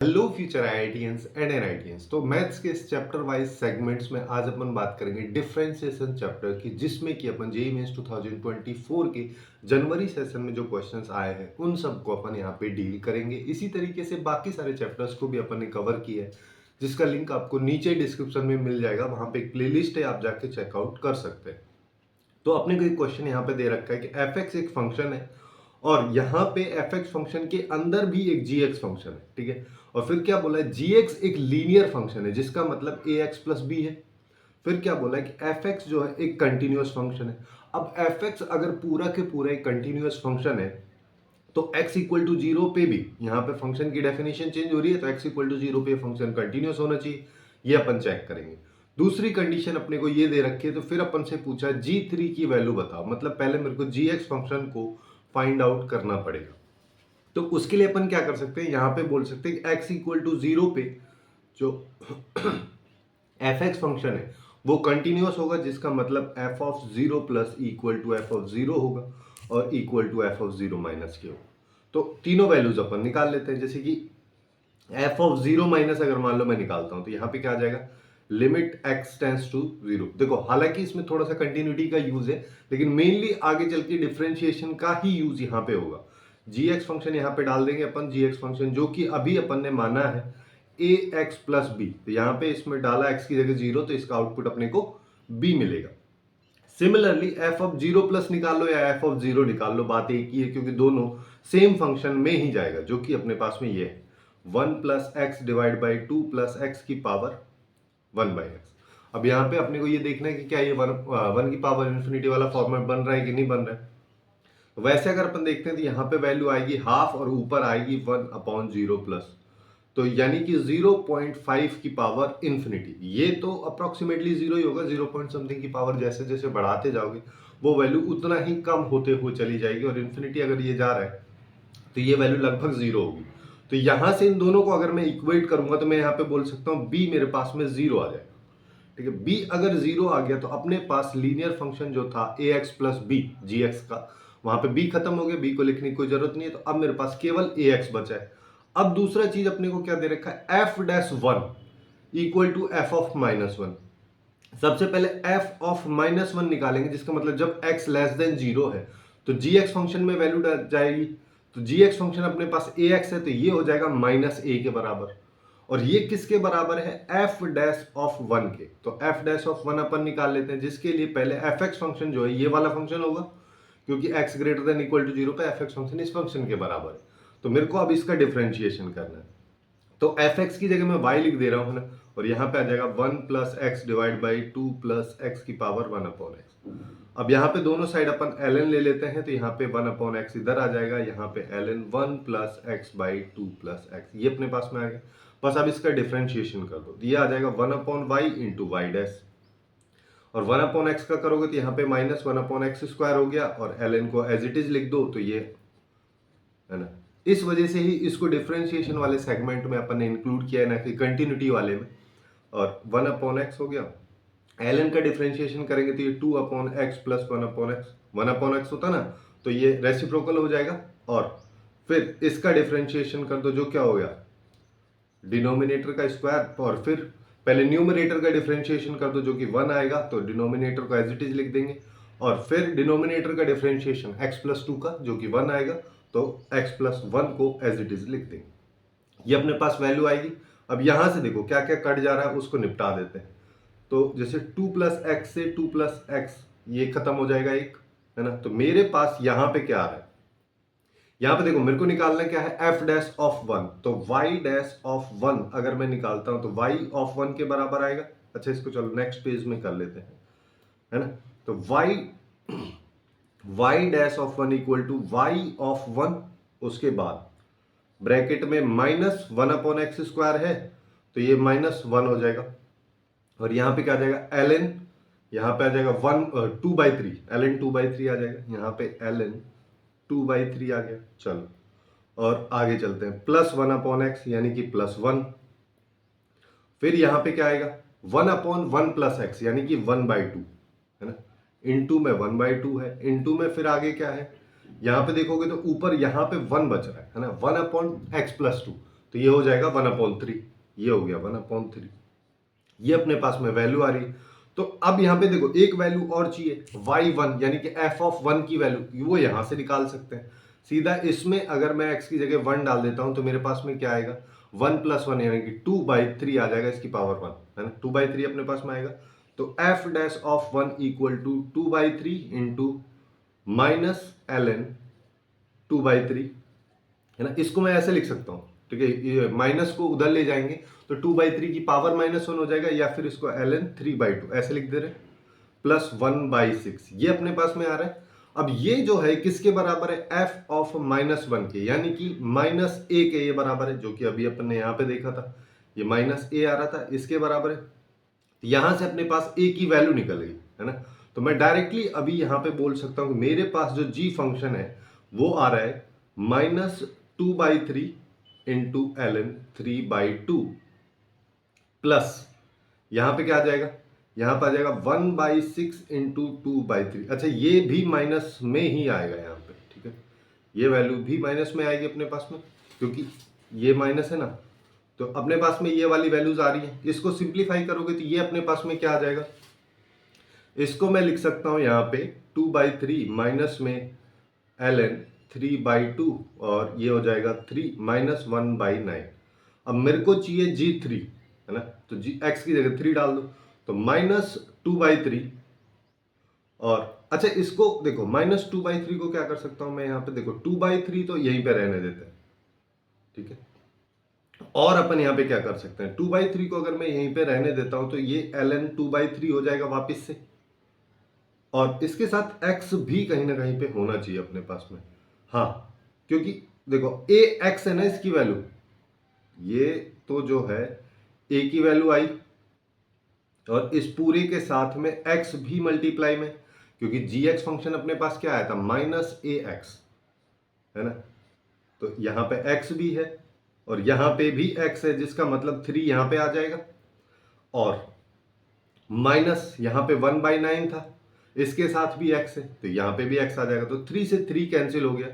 Hello future IITians and NITians. तो maths के इस चैप्टर वाइज सेगमेंट्स में आज अपन बात करेंगे डिफरेंशिएशन चैप्टर की, जिसमें कि अपन जेईई मेंस 2024 के जनवरी सेशन में जो क्वेश्चंस आए हैं उन सबको अपन यहाँ पे डील करेंगे। इसी तरीके से बाकी सारे चैप्टर्स को भी अपन ने कवर किया है, जिसका लिंक आपको नीचे डिस्क्रिप्शन में मिल जाएगा। वहां पे एक प्लेलिस्ट है, आप जाके चेकआउट कर सकते हैं। तो अपने को एक क्वेश्चन यहाँ पे दे रखा है कि एफ एक्स एक फंक्शन है और यहाँ पे एफ एक्स फंक्शन के अंदर भी एक जी एक्स फंक्शन है, ठीक है। और फिर क्या बोला है, जी एक्स एक लीनियर फंक्शन है, जिसका मतलब ए एक्स प्लस बी है। फिर क्या बोला है कि एफ एक्स जो है एक कंटिन्यूअस फंक्शन है। अब एफ एक्स अगर पूरा के पूरा एक कंटिन्यूअस फंक्शन है तो x इक्वल टू जीरो पे भी यहाँ पे फंक्शन की डेफिनेशन चेंज हो रही है, तो x इक्वल टू जीरो पे फंक्शन कंटिन्यूअस होना चाहिए। ये अपन चेक करेंगे। दूसरी कंडीशन अपने को ये दे रखी है, तो फिर अपन से पूछा g3 की वैल्यू बताओ। मतलब पहले मेरे को gx फंक्शन को फाइंड आउट करना पड़ेगा। तो उसके लिए अपन क्या कर सकते हैं, यहाँ पे बोल सकते हैं कि x इक्वल टू जीरो पे जो एफ एक्स फंक्शन है वो कंटिन्यूअस होगा, जिसका मतलब F of zero plus equal to F of zero होगा और equal to F of zero minus के होगा। तो तीनों वैल्यूज अपन निकाल लेते हैं। जैसे कि एफ ऑफ जीरो माइनस अगर मान लो मैं निकालता हूं तो यहां पे क्या आ जाएगा, limit X tends to zero. देखो हालांकि इसमें थोड़ा सा कंटिन्यूटी का यूज है, लेकिन मेनली आगे चल के डिफरेंशिएशन का ही यूज यहां पे होगा। जी एक्स फंक्शन यहां पे डाल देंगे अपन, जी एक्स फंक्शन जो कि अभी अपन ने माना है ए एक्स प्लस बी, तो यहां पे इसमें डाला एक्स की जगह जीरो, तो इसका आउटपुट अपने को बी मिलेगा। Similarly F of zero plus निकाल लो या एफ ऑफ जीरो निकाल लो, बात एक ही है, क्योंकि दोनों सेम फंक्शन में ही जाएगा, जो कि अपने पास में ये है one plus x divide by two plus x की पावर वन बाई एक्स। अब यहाँ पे अपने को ये देखना है कि क्या ये वन की पावर इन्फिनिटी वाला फॉर्मेट बन रहा है कि नहीं बन रहा है। वैसे अगर अपन देखते हैं तो यहाँ पे वैल्यू आएगी हाफ और ऊपर आएगी वन अपॉन जीरो प्लस, तो यानी कि 0.5 की पावर इन्फिनिटी। ये तो अप्रोक्सीमेटली जीरो ही होगा, 0 पॉइंट समथिंग की पावर जैसे जैसे बढ़ाते जाओगे वो वैल्यू उतना ही कम होते हुए चली जाएगी, और इन्फिनिटी अगर ये जा रहा है तो ये वैल्यू लगभग जीरो होगी। तो यहां से इन दोनों को अगर मैं इक्वेट करूंगा तो मैं यहाँ पे बोल सकता हूँ बी मेरे पास में जीरो आ जाएगा, ठीक है। बी अगर जीरो आ गया तो अपने पास लीनियर फंक्शन जो था ए एक्स प्लस बी जी एक्स का, वहां पे बी खत्म हो गया, बी को लिखने की कोई जरूरत नहीं है, तो अब मेरे पास केवल ए एक्स बचा है। अब दूसरा चीज अपने को क्या दे रखा है, F dash one equal to F of minus one. सबसे पहले एफ ऑफ माइनस वन निकालेंगे, जिसका मतलब जब एक्स लेस देन जीरो है तो जी एक्स फंक्शन में वैल्यू जाएगी। तो जी एक्स फंक्शन अपने पास ए एक्स है, तो ये हो जाएगा माइनस ए के बराबर। और ये किसके बराबर है, एफ डैश ऑफ वन के। तो एफ डैश ऑफ वन अपन निकाल लेते हैं, जिसके लिए पहले एफ एक्स फंक्शन जो है ये वाला फंक्शन होगा, क्योंकि X greater than equal to zero पे एफ एक्स फंक्शन इस फंक्शन के बराबर है। तो मेरे को अब इसका डिफरेंशिएशन करना है, तो एफ एक्स की जगह मैं वाई लिख दे रहा हूं ना, और यहां पे आ जाएगा one plus x divide by two plus x की पावर वन अपॉन एक्स। अब यहाँ पे दोनों साइड अपन ln ले लेते हैं, तो यहाँ पे वन अपॉन एक्स इधर आ जाएगा, यहाँ पे ln one plus x by two plus x, ये अपने पास में आ गया। बस अब इसका डिफरेंशिएशन कर दो, ये आ जाएगा one upon Y into Y dash, और वन अपॉन एक्स का करोगे तो यहाँ पे minus one upon X square हो गया, और ln को एज इट इज लिख दो, तो ये है ना। इस वजह से ही इसको डिफरेंशिएशन वाले सेगमेंट में अपन ने इंक्लूड किया है, ना कि कंटिन्यूटी वाले में। और वन अपॉन एक्स हो गया, ln का डिफरेंशिएशन करेंगे तो ये two upon x plus one upon x, one upon x होता ना, तो ये रेसिप्रोकल हो जाएगा। और फिर इसका डिफरेंशिएशन कर दो, जो क्या हो गया डिनोमिनेटर का स्क्वायर, और फिर पहले न्यूमरेटर का डिफरेंशिएशन कर दो जो कि वन आएगा, तो डिनोमिनेटर को एज इट इज लिख देंगे, और फिर डिनोमिनेटर का डिफरेंशिएशन एक्स प्लस टू का जो कि वन आएगा, तो x प्लस वन को एज इट इज लिख देंगे। ये अपने पास वैल्यू आएगी। अब यहां से देखो क्या क्या कट जा रहा है, उसको निपटा देते हैं। तो जैसे टू प्लस एक्स से टू प्लस एक्स ये खत्म हो जाएगा एक, है ना। तो मेरे पास यहां पे क्या आ रहा है, यहां पे देखो मेरे को निकालना क्या है, एफ डैश ऑफ वन। तो वाई डैश ऑफ वन अगर मैं निकालता हूं तो वाई ऑफ वन के बराबर आएगा। अच्छा इसको चलो नेक्स्ट पेज में कर लेते हैं, है ना। तो Y dash of one equal to Y of one, उसके बाद ब्रैकेट में minus one upon X square है, तो ये माइनस वन हो जाएगा, और यहां पे क्या आ जाएगा ln, यहां पे आ जाएगा one two by three, ln two by three आ जाएगा, यहां पे ln टू बाई थ्री आ गया। चलो और आगे चलते हैं, प्लस वन अपॉन एक्स यानी कि प्लस वन, फिर यहां पे क्या आएगा one upon one plus x यानी कि वन बाई टू, है ना। इनटू में वन बाई टू है, इनटू में फिर आगे क्या है, यहां पे देखोगे तो ऊपर यहां पे वन बच रहा है ना, one upon x plus two, तो ये हो जाएगा 1/3, ये हो गया 1/3, ये अपने पास में वैल्यू आ रही है। तो अब यहाँ पे देखो एक वैल्यू और चाहिए y1 यानी कि f(1) की वैल्यू, वो यहां से निकाल सकते हैं सीधा। इसमें अगर मैं x की जगह 1 डाल देता हूं तो मेरे पास में क्या आएगा, 1 + 1 यानी कि 2/3 आ जाएगा, इसकी पावर 1 है ना, 2/3 अपने पास में आएगा। तो f(1) equal to 2/3 into minus ln 2/3 है ना। इसको मैं ऐसे लिख सकता हूं, ठीक है, ये माइनस को उधर ले जाएंगे तो 2/3 की पावर -1 हो जाएगा, या फिर इसको ln 3/2 ऐसे लिख दे रहे, प्लस 1/6 ये अपने पास में आ रहा है। अब ये जो है किसके बराबर है, f(-1) के, यानी कि -a के ये बराबर है, जो कि अभी अपन ने यहां पे देखा था, ये -a आ रहा था, इसके बराबर है। यहां से अपने पास a की वैल्यू निकल गई है ना। तो मैं डायरेक्टली अभी यहां पे बोल सकता हूं कि मेरे पास जो g फंक्शन है वो आ रहा है -2/3 इंटू ln 3/2 प्लस यहां पे क्या आ जाएगा, यहां पे आ जाएगा 1/6 इंटू 2/3। अच्छा ये भी माइनस में ही आएगा यहां पे, ठीक है, ये वैल्यू भी माइनस में आएगी अपने पास में, क्योंकि ये माइनस है ना। तो अपने पास में ये वाली वैल्यूज आ रही है, इसको सिंप्लीफाई करोगे तो ये अपने पास में क्या आ जाएगा, इसको मैं लिख सकता हूं यहां पे 2/3 माइनस में ln 3/2 और ये हो जाएगा 3 -1/9। अब मेरे को चाहिए g3 है ना, तो जी x की जगह 3 डाल दो, तो -2/3 और अच्छा इसको देखो -2/3 को क्या कर सकता हूं मैं यहाँ पे, देखो 2/3 तो यहीं पे रहने देते हैं, ठीक है। और अपन यहाँ पे क्या कर सकते हैं, 2/3 को अगर मैं यहीं पे रहने देता हूं तो ये ln 2/3 हो जाएगा वापस से, और इसके साथ x भी कहीं ना कहीं पे होना चाहिए अपने पास में, हाँ, क्योंकि देखो a x है ना इसकी वैल्यू, ये तो जो है a की वैल्यू आई और इस पूरे के साथ में x भी मल्टीप्लाई में, क्योंकि gx फंक्शन अपने पास क्या आया था, -ax है ना। तो यहां पे x भी है और यहां पे भी x है, जिसका मतलब 3 यहां पे आ जाएगा, और माइनस यहां पे 1/9 था, इसके साथ भी x है तो यहां पे भी x आ जाएगा, तो 3 से 3 कैंसिल हो गया,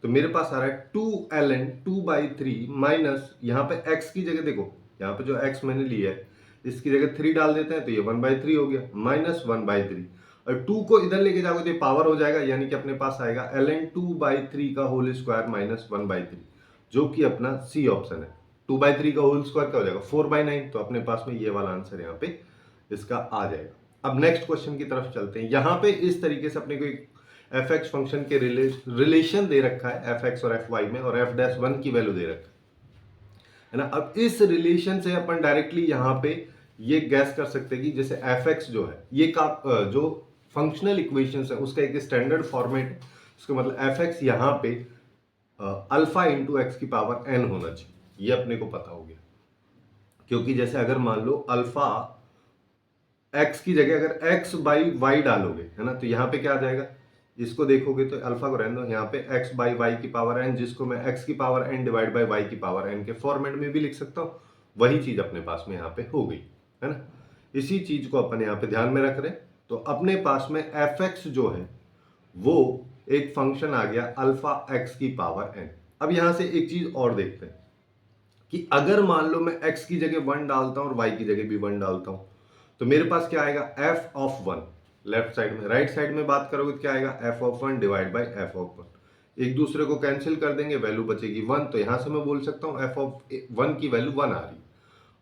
तो मेरे पास आ रहा है 2ln 2/3 माइनस यहां पे x की जगह देखो, यहां पे जो x मैंने लिया है इसकी जगह 3 डाल देते हैं तो ये 1/3 हो गया, -1/3, और 2 को इधर लेके जाओगे तो ये पावर हो जाएगा, यानी कि अपने पास आएगा ln 2/3 का होल स्क्वायर माइनस 1/3, जो कि अपना सी ऑप्शन है। 2/3 का होल स्क्वायर क्या हो जाएगा, 4/9, तो अपने पास में ये वाला आंसर यहाँ पे इसका आ जाएगा। अब नेक्स्ट क्वेश्चन की तरफ चलते हैं। यहां पे इस तरीके से अपने को एक fx फंक्शन के रिलेशन दे रखा है fx और fy में, और f'1 की वैल्यू दे रखा है ना। अब इस रिलेशन से अपन डायरेक्टली यहां पे ये गैस कर सकते हैं कि जैसे fx जो है ये का जो फंक्शनल इक्वेशंस है उसका एक स्टैंडर्ड फॉर्मेट है, उसका मतलब fx यहां पे अल्फा इंटू एक्स की पावर n होना चाहिए, ये अपने को पता हो गया। क्योंकि जैसे अगर मान लो अल्फा x की जगह अगर x/y डालोगे है ना, तो यहाँ पे क्या आ जाएगा, इसको देखोगे तो अल्फा को रहने दो, यहाँ पे x/y की पावर n, जिसको मैं x की power n divide by y की पावर n के फॉर्मेट में भी लिख सकता हूँ, वही चीज अपने पास में यहाँ पे हो गई है ना। इसी चीज को अपन यहाँ पे ध्यान में रख रहे हैं, तो अपने पास में fx जो है वो एक फंक्शन आ गया अल्फा x की पावर n। अब यहां से एक चीज और देखते हैं कि अगर मान लो मैं x की जगह 1 डालता हूं और y की जगह भी 1 डालता हूं, तो मेरे पास क्या आएगा, f(1) लेफ्ट साइड में, राइट साइड में बात करोगे तो क्या आएगा, f(1) डिवाइड बाई f(1), एक दूसरे को कैंसिल कर देंगे, वैल्यू बचेगी 1, तो यहां से मैं बोल सकता हूं f(1) की वैल्यू 1 आ रही।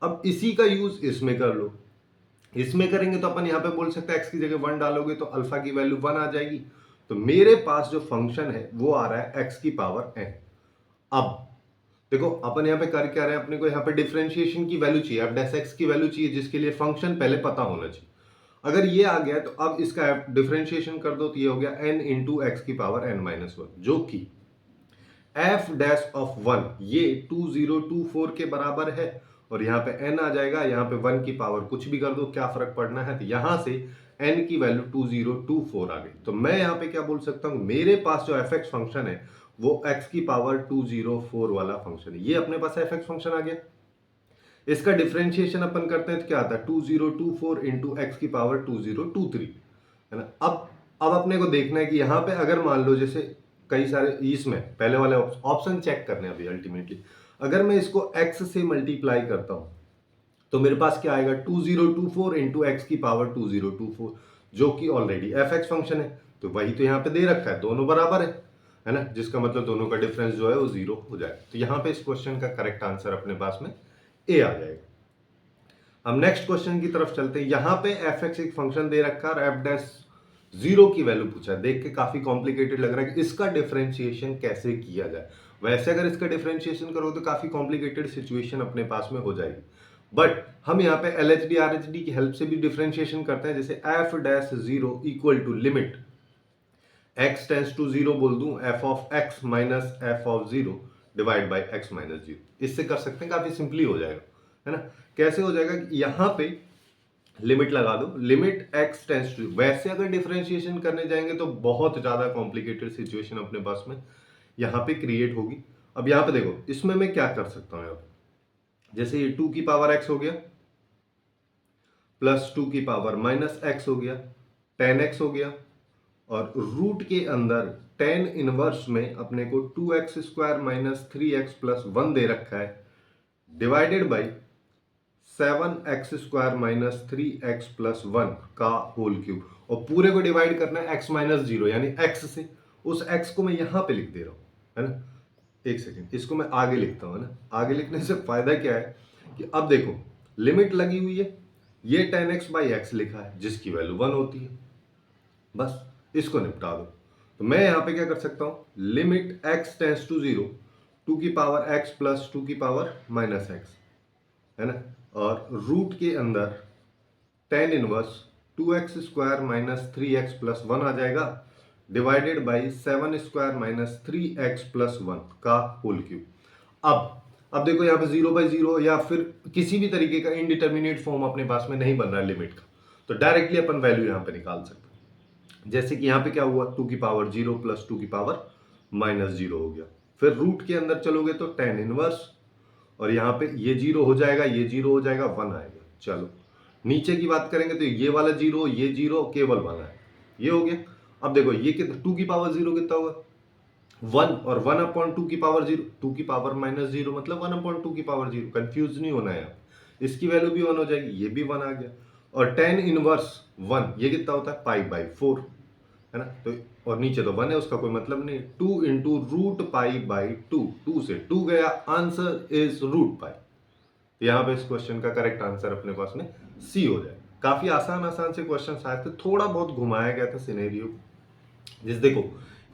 अब इसी का यूज इसमें कर लो, इसमें करेंगे तो अपन यहां पे बोल सकते हैं x की जगह 1 डालोगे तो अल्फा की वैल्यू 1 आ जाएगी, तो मेरे पास जो फंक्शन है वो आ रहा है x की पावर n। अब देखो अपन यहाँ पे कर क्या रहे हैं, अपने को यहाँ पे डिफरेंशिएशन की वैल्यू चाहिए, अब f(x) की वैल्यू चाहिए, जिसके लिए फंक्शन पहले पता होना चाहिए। अगर ये आ गया तो अब इसका डिफरेंशिएशन कर दो, तो ये हो गया n इंटू एक्स की पावर n-1, जो कि f'(1) ये 2024 के बराबर है, और यहाँ पे n आ जाएगा, यहाँ पे 1 की पावर कुछ भी कर दो, क्या फर्क पड़ना है, तो यहां से n की वैल्यू 2024 आ गई। तो मैं यहाँ पे क्या बोल सकता हूं, मेरे पास जो fx फंक्शन है वो x की पावर 204 वाला फंक्शन है, ये अपने पास fx फंक्शन आ गया। इसका डिफरेंशिएशन अपन करते हैं तो क्या आता है, 2024 इंटू एक्स की पावर 2023 है ना। अब अपने को देखना है कि यहाँ पे अगर मान लो जैसे कई सारे इसमें पहले वाले ऑप्शन चेक करने हैं अभी अल्टीमेटली, अगर मैं इसको x से मल्टीप्लाई करता हूं तो मेरे पास क्या आएगा 2024 इंटू एक्स की पावर 2024, जो कि ऑलरेडी एफ एक्स फंक्शन है। तो वही तो यहाँ पे दे रखा है, दोनों बराबर है ना, जिसका मतलब दोनों का डिफरेंस जो है वो 0 हो जाएगा। तो यहाँ पे इस क्वेश्चन का करेक्ट आंसर अपने पास में ए आ जाएगा। हम नेक्स्ट क्वेश्चन की तरफ चलते हैं। यहाँ पे एफ एक्स एक फंक्शन दे रखा है और एफ डैश 0 की वैल्यू पूछा है। देख के काफी कॉम्प्लिकेटेड लग रहा है कि इसका डिफरेंशिएशन कैसे किया जाए। वैसे अगर इसका डिफरेंशिएशन करो तो काफी कॉम्प्लिकेटेड सिचुएशन अपने पास में हो जाएगी, बट हम यहाँ पे LHD RHD की हेल्प से भी डिफरेंशिएशन करते हैं। जैसे F dash 0 equal to limit x tends to 0 बोल दूं f ऑफ x माइनस F of 0 divide by x minus 0। इससे कर सकते हैं, काफी सिंपली हो जाएगा, है ना। कैसे हो जाएगा, यहाँ पे लिमिट लगा दो, लिमिट x टेंस टू, वैसे अगर डिफरेंशिएशन करने जाएंगे तो बहुत ज्यादा कॉम्प्लिकेटेड सिचुएशन अपने पास में यहाँ पे क्रिएट होगी। अब यहाँ पे देखो, इसमें मैं क्या कर सकता हूँ, यहाँ पे जैसे ये 2 की पावर x हो गया प्लस 2 की पावर माइनस x हो गया, 10x हो गया, और रूट के अंदर 10 इनवर्स में अपने को 2x square minus 3x plus 1 दे रखा है, divided by 7x square minus 3x plus 1 का होल क्यूब, और पूरे को डिवाइड करना है x माइनस 0 यानी x से। उस x को मैं यहां पे लिख दे रहा हूं, है ना। एक सेकेंड, इसको मैं आगे लिखता हूं, है ना। आगे लिखने से फायदा क्या है कि अब देखो लिमिट लगी हुई है, ये 10x बाई एक्स लिखा है जिसकी वैल्यू 1 होती है, बस इसको निपटा दो। तो मैं यहां पे क्या कर सकता हूं, लिमिट x टेंस टू 0 2 की पावर x प्लस 2 की पावर माइनस x, है ना, और रूट के अंदर 10 inverse 2x square minus 3x plus 1 आ जाएगा, divided by 7 square minus 3x plus 1 का होल क्यूब। अब देखो यहाँ पे 0 बाई 0 या फिर किसी भी तरीके का इनडिटर्मिनेट फॉर्म अपने पास में नहीं बन रहा है लिमिट का, तो डायरेक्टली अपन वैल्यू यहाँ पे निकाल सकते हैं। जैसे कि यहाँ पे क्या हुआ, 2 की पावर 0 प्लस 2 की पावर माइनस 0 हो गया, फिर रूट के अंदर चलोगे तो 10 इनवर्स, और यहाँ पे ये 0 हो जाएगा, ये 0 हो जाएगा, 1 आएगा। चलो नीचे की बात करेंगे तो ये वाला 0, ये 0, केवल 1 है, ये हो गया। अब देखो ये कितना, 2 की पावर 0 कितना होगा 1, और 1 अपॉन 2 की पावर 0, 2 की पावर माइनस 0 मतलब 1 अपॉन 2 की पावर 0, कंफ्यूज नहीं होना है। इसकी वैल्यू भी 1 हो जाएगी, ये भी 1 आ गया, और 10 इनवर्स 1 ये कितना होता है पाई बाई 4, है ना। तो और नीचे तो 1 है, उसका कोई मतलब नहीं, 2 इंटू रूट पाई बाई 2, 2 से 2 गया, आंसर इज रूट पाई। यहाँ पे इस क्वेश्चन का करेक्ट आंसर अपने पास में सी हो जाए। काफी आसान से क्वेश्चन आए थे, थोड़ा बहुत घुमाया गया था सिनेरियो। जिस देखो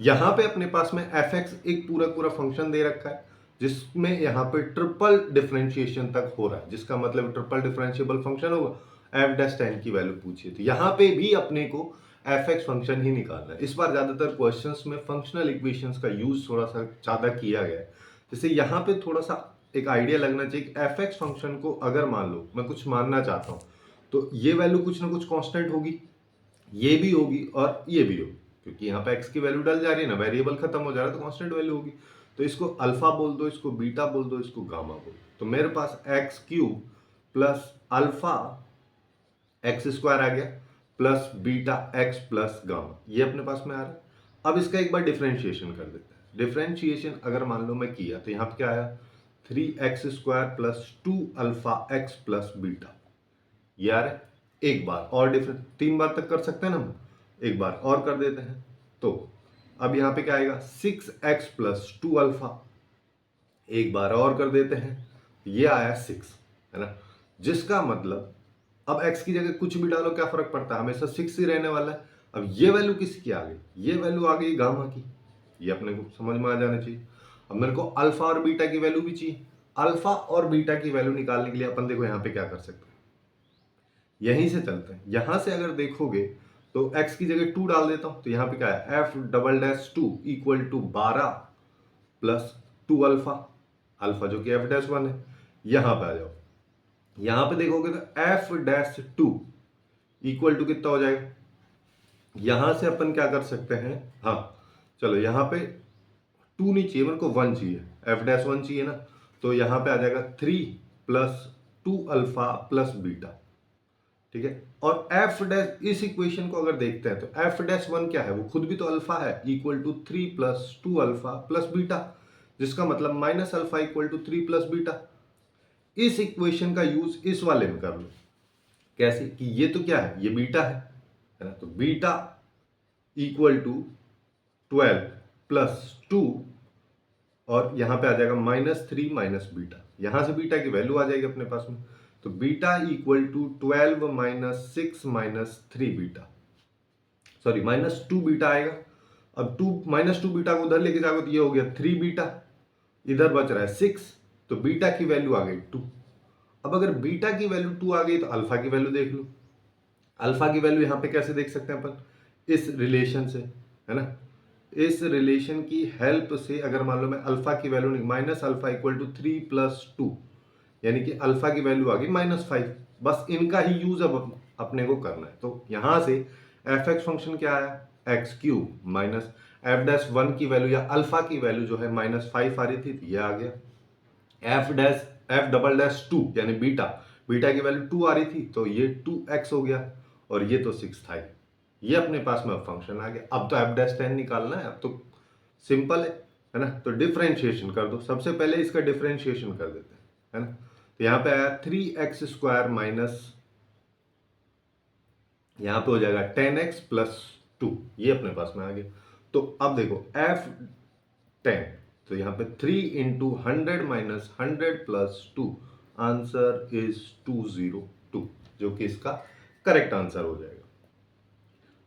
यहाँ पे अपने पास में एफ एक्स एक पूरा फंक्शन दे रखा है, जिसमें यहाँ पे ट्रिपल डिफरेंशिएशन तक हो रहा है, जिसका मतलब ट्रिपल डिफरेंशिएबल फंक्शन होगा। एफ डैश 10 की वैल्यू पूछिए, तो यहाँ पे भी अपने को एफ एक्स फंक्शन ही निकालना है। इस बार ज्यादातर क्वेश्चंस में फंक्शनल इक्वेशंस का यूज थोड़ा सा ज्यादा किया गया है, जैसे यहाँ पे थोड़ा सा एक आइडिया लगना चाहिए कि एफ एक्स फंक्शन को अगर मान लो मैं कुछ मानना चाहता हूँ, तो ये वैल्यू कुछ ना कुछ कांस्टेंट होगी, ये भी होगी और ये भी होगी, क्योंकि यहाँ पे x की वैल्यू डल जा रही है ना, वेरिएबल खत्म हो जा रहा है, तो कांस्टेंट वैल्यू होगी। तो इसको अल्फा बोल दो, इसको बीटा बोल दो, इसको गामा बोल दो। तो मेरे पास x cube plus alpha x square आ गया, plus beta x plus gamma, ये अपने पास में आ रहा है। अब इसका एक बार डिफ्रेंशिएशन कर देते हैं। डिफ्रेंशिएशन अगर मान लो मैं किया तो यहाँ पे क्या आया, 3x square plus 2 alpha x plus beta, ये आ रहा है। एक बार और डिफरेंस, 3 बार तक कर सकते हैं ना हम, एक बार और कर देते हैं। तो अब यहां पे क्या आएगा, 6x प्लस 2 अल्फा, एक बार और कर देते हैं, ये आया 6, है ना। जिसका मतलब अब x की जगह कुछ भी डालो क्या फर्क पड़ता है, हमेशा 6 ही रहने वाला है। अब ये वैल्यू किसकी आ गई, ये वैल्यू आ गई गामा की, ये अपने को समझ में आ जाना चाहिए। अब मेरे को अल्फा और बीटा की वैल्यू भी चाहिए। अल्फा और बीटा की वैल्यू निकालने के लिए अपन देखो यहाँ पे क्या कर सकते हैं, यहीं से चलते हैं। यहां से अगर देखोगे तो x की जगह 2 डाल देता हूं, तो यहां पे क्या है, f double dash 2 equal to 12 plus 2 alpha, alpha जो कि f डैश 1 है। यहां पे आ जाओ, यहां पे देखोगे तो f डैश 2 इक्वल टू कितना हो जाएगा, यहां से अपन क्या कर सकते हैं, हाँ चलो यहां पे 2 नहीं चाहिए मेरे को, 1 चाहिए, f डैश 1 चाहिए ना। तो यहां पे आ जाएगा 3 प्लस 2 अल्फा प्लस बीटा, ठीक है। और एफ डैश, इस इक्वेशन को अगर देखते हैं तो एफ डैश 1 क्या है, वो खुद भी तो अल्फा है, equal to 3 plus 2 alpha plus beta. जिसका मतलब minus alpha equal to 3 plus beta. इस इक्वेशन का यूज इस वाले में कर लो। कैसे कि ये तो क्या है, ये बीटा है ना, तो बीटा इक्वल टू 12 प्लस 2 और यहां पे आ जाएगा -3 माइनस बीटा, यहां से बीटा की वैल्यू आ जाएगी अपने पास में। तो beta equal to 12 minus 6 minus 3 beta, sorry -2 beta आएगा। अब -2 बीटा को उधर लेके जाओगे तो ये हो गया 3 बीटा, इधर बच रहा है 6, तो बीटा की वैल्यू आ गई 2। अब अगर बीटा की वैल्यू 2 आ गई तो अल्फा की वैल्यू देख लो। अल्फा की वैल्यू यहां पे कैसे देख सकते हैं अपन, इस रिलेशन से, है ना। इस रिलेशन की हेल्प से अगर मान लो मैं अल्फा की value minus alpha equal to 3 plus 2, यानी कि अल्फा की वैल्यू आ गई -5। बस इनका ही यूज अब अपने को करना है। तो यहां से एफ एक्स फंक्शन क्या आया, एक्स क्यूब माइनस f'1 की वैल्यू या अल्फा की वैल्यू जो है -5 आ रही थी, तो ये आ गया f'(2) यानी बीटा, बीटा की वैल्यू 2 आ रही थी तो ये 2x हो गया, और ये तो 6 था। ये अपने पास में फंक्शन आ गया। अब तो f'10 निकालना है, अब तो सिंपल है ना। तो डिफरेंशिएशन कर दो, सबसे पहले इसका डिफरेंशिएशन कर देते हैं, है ना। तो यहां पे आया 3x² माइनस, यहां पे हो जाएगा 10x प्लस 2, ये अपने पास में आ गया। तो अब देखो f10, तो यहां पे 3 into 100 minus 100 plus 2, answer is 202, जो कि इसका करेक्ट आंसर हो जाएगा।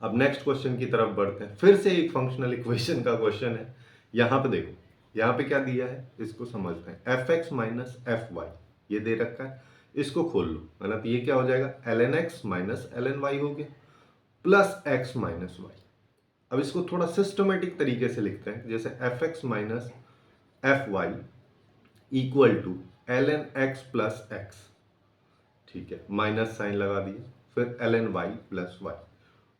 अब नेक्स्ट क्वेश्चन की तरफ बढ़ते हैं। फिर से एक फंक्शनल इक्वेशन का क्वेश्चन है। यहां पे देखो, यहां पे क्या दिया है इसको समझते हैं। F X minus F Y ये दे रखा है, इसको खोल लो, है ना। तो ये क्या हो जाएगा, ln x minus ln y हो गया, प्लस एक्स माइनस वाई। अब इसको थोड़ा सिस्टमेटिक तरीके से लिखते हैं, जैसे F X minus F Y equal to ln x plus X, ठीक है, माइनस साइन लगा दिए, फिर ln y प्लस वाई।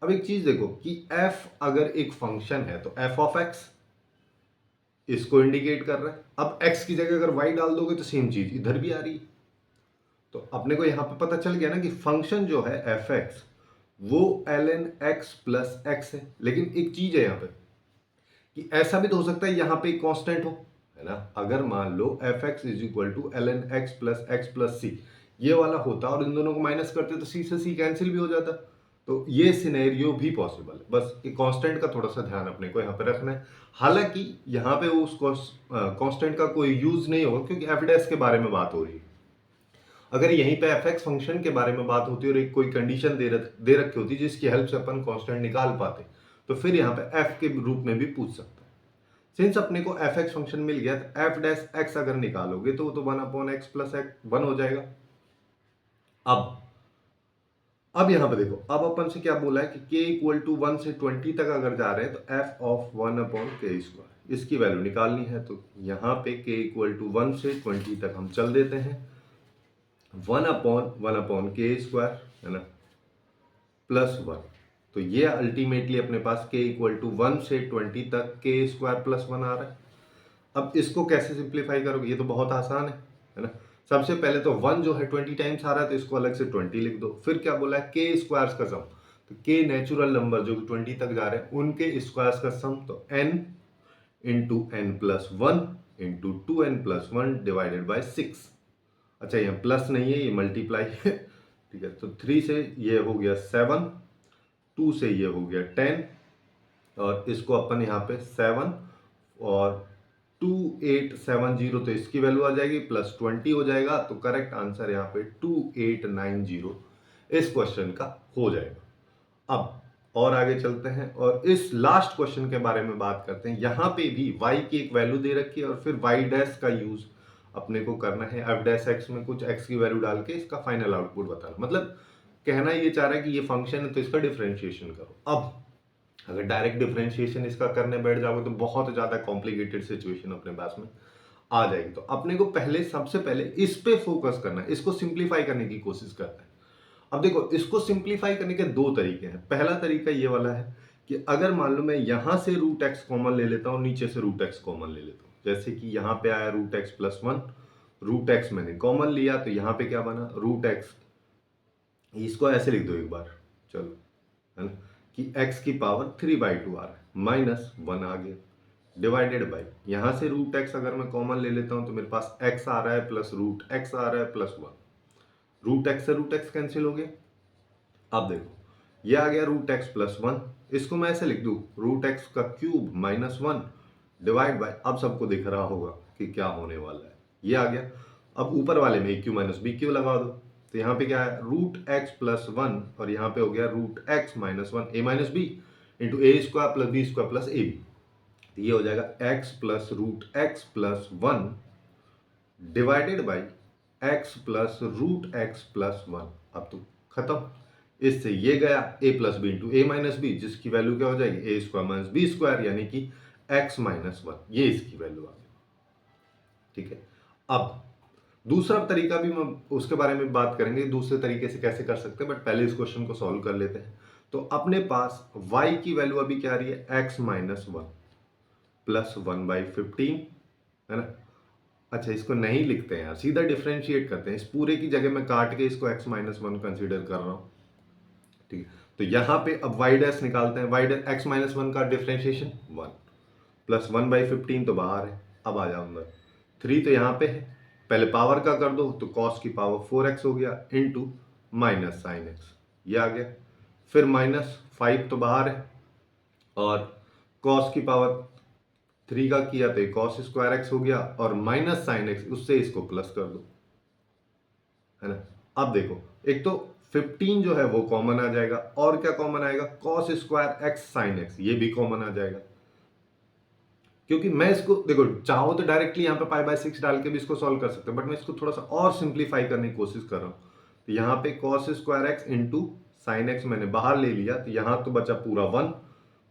अब एक चीज देखो कि f अगर एक फंक्शन है तो f ऑफ x इसको इंडिकेट कर रहा है। अब x की जगह अगर y डाल दोगे तो सेम चीज इधर भी आ रही है। तो अपने को यहां पे पता चल गया ना कि फंक्शन जो है एफ एक्स वो ln x प्लस एक्स है। लेकिन एक चीज है यहां पे कि ऐसा भी तो हो सकता है यहां पे कांस्टेंट हो, है ना। अगर मान लो f x is equal to ln x plus c, ये वाला होता और इन दोनों को माइनस करते तो सी से सी कैंसिल भी हो जाता। तो ये सिनेरियो भी पॉसिबल है। बस एक कांस्टेंट का थोड़ा सा ध्यान अपने को यहाँ पे रखना है। हालांकि यहाँ पे उस कांस्टेंट का कोई यूज नहीं होगा क्योंकि एफ के बारे में बात हो रही है। अगर यहीं पे एफ एक्स फंक्शन के बारे में बात होती और एक कोई कंडीशन दे रखी होती जिसकी हेल्प से अपन कांस्टेंट निकाल पाते, तो फिर यहाँ पे एफ के रूप में भी पूछ सकता है। सिंस अपने को एफ एक्स फंक्शन मिल गया तो एफ डैश एक्स अगर निकालोगे तो वो तो 1/x प्लस एक्स 1 हो जाएगा। अब यहां पे देखो, अब अपन से क्या बोला है कि k इक्वल टू 1 से 20 तक अगर जा रहे हैं तो f ऑफ 1/k², इसकी वैल्यू निकालनी है। तो यहां पे k इक्वल टू 1 से 20 तक हम चल देते हैं, 1/k², है ना, प्लस 1। तो ये अल्टीमेटली अपने पास k इक्वल टू 1 से 20 तक k² प्लस 1 आ रहा है। अब इसको कैसे सिंप्लीफाई करोगे, ये तो बहुत आसान है ना। सबसे पहले तो 1 जो है 20 टाइम्स आ रहा है तो इसको अलग से 20 लिख दो। फिर क्या बोला है, के स्क्वायर्स का सम, तो के नेचुरल नंबर जो 20 तक जा रहे हैं उनके स्क्वायर्स का सम, तो n into n plus 1 into 2n plus 1 divided by 6। अच्छा यहाँ प्लस नहीं है, ये मल्टीप्लाई है, ठीक है। तो 3 से ये हो गया 7, 2 से ये हो गया 10, और इसको अपन यहाँ पे 7 और 2870, तो इसकी वैल्यू आ जाएगी, प्लस 20 हो जाएगा। तो करेक्ट आंसर यहाँ पे 2890 इस क्वेश्चन का हो जाएगा। अब और आगे चलते हैं और इस लास्ट क्वेश्चन के बारे में बात करते हैं। यहां पे भी y की एक वैल्यू दे रखी है और फिर y डैश का यूज अपने को करना है। f डैश x में कुछ x की वैल्यू डाल के इसका फाइनल आउटपुट बताना, मतलब कहना ये चाह रहा है कि ये फंक्शन है तो इसका डिफरेंशिएशन करो। अब अगर डायरेक्ट डिफरेंशिएशन इसका करने बैठ जाओगे तो बहुत ज्यादा कॉम्प्लिकेटेड सिचुएशन अपने पास में आ जाएगी। तो अपने को पहले सबसे पहले इस पे फोकस करना है, इसको सिंप्लीफाई करने की कोशिश करते हैं। अब देखो, इसको सिंप्लीफाई करने के दो तरीके हैं। पहला तरीका ये वाला है कि अगर मान लो मैं यहां से रूट एक्स कॉमन ले लेता हूं, नीचे से रूट एक्स कॉमन ले लेता हूं, जैसे कि यहां पे आया root X plus 1, root X मैंने कॉमन लिया तो यहां पे क्या बना, रूट एक्स। इसको ऐसे लिख दो एक बार, चलो, है ना, कि x की पावर 3/2 आ रहा है, -1 आ गया, डिवाइडेड बाई, यहाँ से रूट एक्स अगर मैं कॉमन ले लेता हूँ तो मेरे पास एक्स आ रहा है प्लस रूट एक्स आ रहा है प्लस वन, रूट एक्स से रूट एक्स कैंसिल हो गया। अब देखो ये आ गया रूट एक्स प्लस वन, इसको मैं ऐसे लिख दूं रूट एक्स का cube minus one divide by, अब सबको दिख रहा होगा कि क्या होने वाला है, ये आ गया। अब ऊपर वाले में ए क्यू माइनस बी क्यू लगा दो, तो यहाँ पे क्या है रूट एक्स प्लस वन और यहाँ पे हो गया root X minus one A minus B into A square plus B square plus A B, ये हो जाएगा X plus root X plus one divided by X plus root X plus one. अब तो खत्म, इससे ये गया a plus B into A minus B, जिसकी वैल्यू क्या हो जाएगी A square minus B square यानी कि x माइनस वन, ये इसकी वैल्यू आ गई। ठीक है, अब दूसरा तरीका भी हम उसके बारे में बात करेंगे, दूसरे तरीके से कैसे कर सकते हैं, बट पहले इस क्वेश्चन को सॉल्व कर लेते हैं। तो अपने पास y की वैल्यू अभी क्या आ रही है x minus one plus one by 15 है ना। अच्छा इसको नहीं लिखते हैं यार, सीधा डिफरेंशिएट करते हैं, इस पूरे की जगह मैं काट के इसको x माइनस वन कंसिडर कर रहा हूँ। ठीक है, तो यहां पे अब वाई डैश निकालते हैं, y dash x minus one का differentiation one plus one by 15 तो बाहर है, अब आ जाओ अंदर, थ्री तो यहाँ पे है, पहले पावर का कर दो तो कॉस की पावर 4x हो गया इंटू माइनस साइन एक्स, ये आ गया, फिर माइनस 5 तो बाहर है और कॉस की पावर 3 का किया तो कॉस स्क्वायर एक्स हो गया और माइनस साइन एक्स, उससे इसको प्लस कर दो, है ना। अब देखो एक तो 15 जो है वो कॉमन आ जाएगा और क्या कॉमन आएगा cos square x sine x, ये भी कॉमन आ जाएगा, क्योंकि मैं इसको देखो चाहो तो डायरेक्टली यहाँ पे पाई बाय 6 डाल के भी इसको सॉल्व कर सकते हैं, बट मैं इसको थोड़ा सा और सिंप्लीफाई करने की कोशिश कर रहा हूँ। तो यहाँ पे cos square x into sine x मैंने बाहर ले लिया, तो यहाँ तो बचा पूरा वन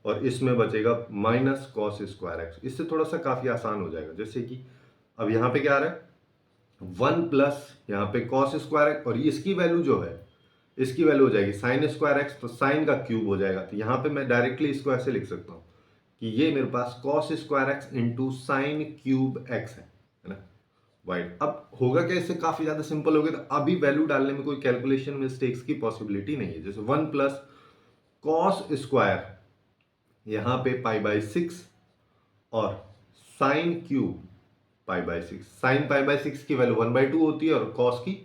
और इसमें बचेगा माइनस कॉस स्क्वायर एक्स, इससे थोड़ा सा काफी आसान हो जाएगा। जैसे कि अब यहाँ पे क्या आ रहा है वन प्लस यहाँ पे कॉस स्क्वायर एक्स और इसकी वैल्यू जो है इसकी वैल्यू हो जाएगी साइन स्क्वायर एक्स, तो साइन का क्यूब हो जाएगा, तो यहाँ पे मैं डायरेक्टली इसको ऐसे लिख सकता हूँ कि ये मेरे पास cos square x into sine cube x है ना वाइड। अब होगा क्या, इससे काफी ज्यादा सिंपल हो गया, तो अभी वैल्यू डालने में कोई कैलकुलेशन मिस्टेक्स की पॉसिबिलिटी नहीं है। जैसे वन प्लस कॉस स्क्वायर यहाँ पे पाई बाई 6 और sine cube pi by 6, sine pi by 6 की वैल्यू 1/2 होती है और कॉस की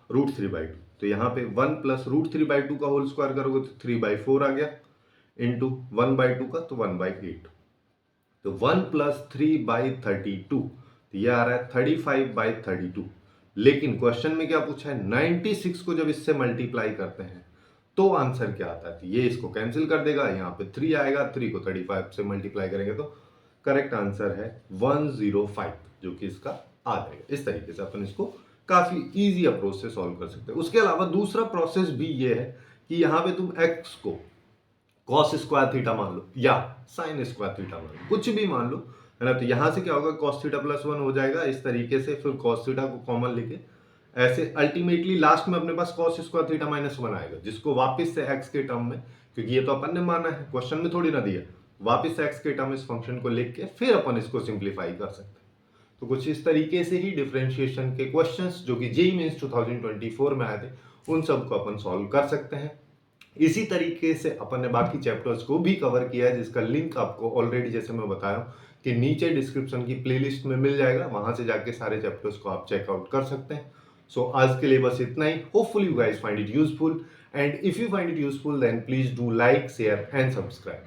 √3/2, तो यहाँ पे 1 प्लस √3/2 का होल स्क्वायर करोगे तो 3/4 आ गया इंटू 1/2 का तो 1/8, तो 1 प्लस 3/32, तो ये आ रहा है 35/32। लेकिन क्वेश्चन में क्या पूछा है 96 को जब इससे मल्टीप्लाई करते हैं तो आंसर क्या आता है, तो ये इसको कैंसिल कर देगा, यहाँ पे 3 आएगा, 3 को 35 से मल्टीप्लाई करेंगे तो करेक्ट आंसर है 105, जो कि इसका आ जाएगा। इस तरीके से अपन इसको काफी इजी अप्रोच से सॉल्व कर सकते हैं। उसके अलावा दूसरा प्रोसेस भी ये है कि यहाँ पे तुम x को कॉस स्क्वायर थीटा मान लो या साइन स्क्वायर थीटा मान लो, कुछ भी मान लो, है ना। तो यहां से क्या होगा कॉस थीटा प्लस वन हो जाएगा इस तरीके से, फिर कॉस थीटा को कॉमन लेके ऐसे अल्टीमेटली लास्ट में अपने पास cos square theta minus one आएगा, जिसको वापस से x के टर्म में, क्योंकि ये तो अपन ने माना है क्वेश्चन में थोड़ी ना दिया, वापस से x के टर्म इस फंक्शन को लिख के फिर अपन इसको सिंप्लीफाई कर सकते हैं। तो कुछ इस तरीके से ही डिफरेंशिएशन के क्वेश्चंस जो कि जेईई मेंस 2024 में आए थे उन सबको अपन सॉल्व कर सकते हैं। इसी तरीके से अपन ने बाकी चैप्टर्स को भी कवर किया है, जिसका लिंक आपको ऑलरेडी जैसे मैं बताया हूं कि नीचे डिस्क्रिप्शन की प्लेलिस्ट में मिल जाएगा, वहां से जाके सारे चैप्टर्स को आप चेकआउट कर सकते हैं। सो आज के लिए बस इतना ही। Hopefully you guys find it useful, and if you find it useful then please do like share and subscribe.